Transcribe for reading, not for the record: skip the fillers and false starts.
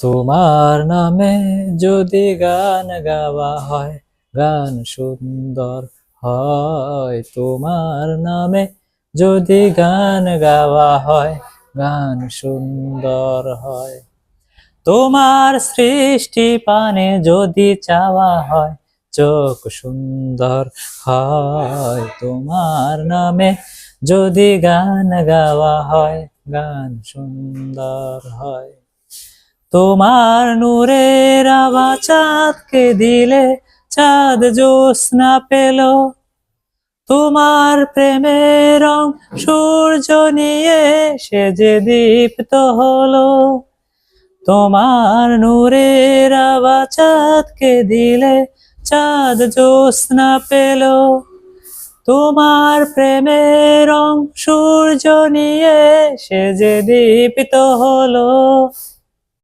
তোমার নামে যদি গান গাওয়া হয়, গান সুন্দর হয়। তোমার নামে যদি গান গাওয়া হয়, গান সুন্দর হয়। তোমার সৃষ্টি পানে যদি চাওয়া হয়, চোখ সুন্দর হয়। তোমার নামে যদি গান গাওয়া হয়, গান সুন্দর হয়। তোমার নূরের আভা চাঁদকে দিলে, চাঁদ জ্যোৎস্না পেল। তোমার প্রেমের রং সূর্য নিয়ে সে যে দীপ্ত হলো। তোমার নূরের আভা চাঁদকে দিলে, চাঁদ জ্যোৎস্না পেল। তোমার প্রেমের রং সূর্য নিয়ে সে যে দীপ্ত হলো।